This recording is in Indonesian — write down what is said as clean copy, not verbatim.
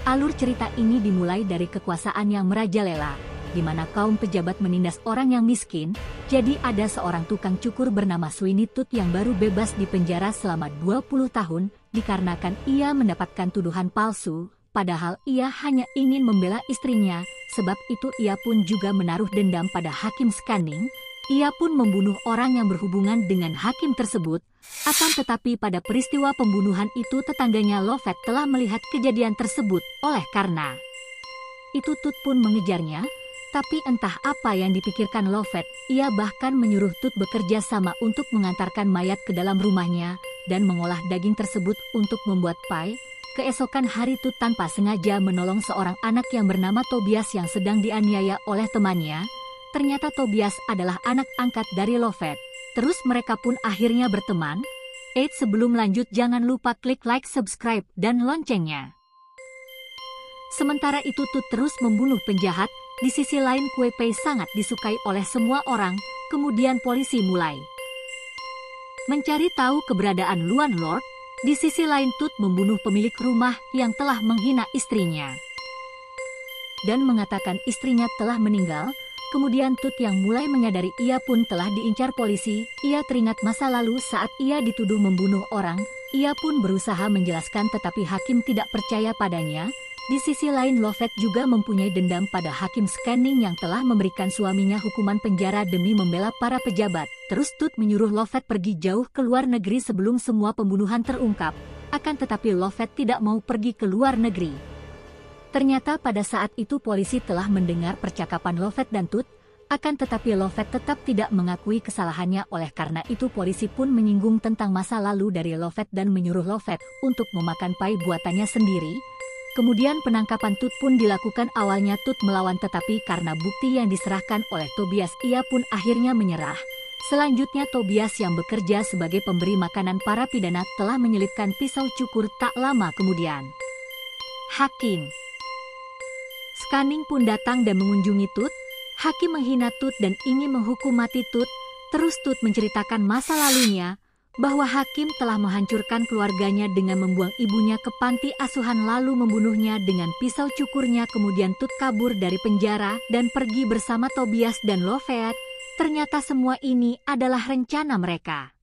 Alur cerita ini dimulai dari kekuasaan yang merajalela, di mana kaum pejabat menindas orang yang miskin. Jadi ada seorang tukang cukur bernama Sweeney Todd yang baru bebas di penjara selama 20 tahun, dikarenakan ia mendapatkan tuduhan palsu, padahal ia hanya ingin membela istrinya. Sebab itu ia pun juga menaruh dendam pada Hakim Scanning. Ia pun membunuh orang yang berhubungan dengan hakim tersebut. Akan tetapi pada peristiwa pembunuhan itu tetangganya Lovett telah melihat kejadian tersebut. Oleh karena itu Todd pun mengejarnya. Tapi entah apa yang dipikirkan Lovett, ia bahkan menyuruh Todd bekerja sama untuk mengantarkan mayat ke dalam rumahnya dan mengolah daging tersebut untuk membuat pie. Keesokan hari Todd tanpa sengaja menolong seorang anak yang bernama Tobias yang sedang dianiaya oleh temannya. Ternyata Tobias adalah anak angkat dari Lovett. Terus mereka pun akhirnya berteman. Sebelum lanjut jangan lupa klik like, subscribe, dan loncengnya. Sementara itu Todd terus membunuh penjahat. Di sisi lain kue pie sangat disukai oleh semua orang. Kemudian polisi mulai mencari tahu keberadaan Luan Lord. Di sisi lain Todd membunuh pemilik rumah yang telah menghina istrinya dan mengatakan istrinya telah meninggal. Kemudian Todd yang mulai menyadari ia pun telah diincar polisi. Ia teringat masa lalu saat ia dituduh membunuh orang. Ia pun berusaha menjelaskan tetapi hakim tidak percaya padanya. Di sisi lain Lovett juga mempunyai dendam pada Hakim Scanning yang telah memberikan suaminya hukuman penjara demi membela para pejabat. Terus Todd menyuruh Lovett pergi jauh ke luar negeri sebelum semua pembunuhan terungkap. Akan tetapi Lovett tidak mau pergi ke luar negeri. Ternyata pada saat itu polisi telah mendengar percakapan Lovett dan Todd. Akan tetapi Lovett tetap tidak mengakui kesalahannya. Oleh karena itu polisi pun menyinggung tentang masa lalu dari Lovett dan menyuruh Lovett untuk memakan pie buatannya sendiri. Kemudian penangkapan Todd pun dilakukan. Awalnya Todd melawan tetapi karena bukti yang diserahkan oleh Tobias ia pun akhirnya menyerah. Selanjutnya Tobias yang bekerja sebagai pemberi makanan para pidana telah menyelipkan pisau cukur tak lama kemudian. Hakim Scanning pun datang dan mengunjungi Todd. Hakim menghina Todd dan ingin menghukum mati Todd. Terus Todd menceritakan masa lalunya, bahwa hakim telah menghancurkan keluarganya dengan membuang ibunya ke panti asuhan lalu membunuhnya dengan pisau cukurnya. Kemudian Todd kabur dari penjara dan pergi bersama Tobias dan Lovett. Ternyata semua ini adalah rencana mereka.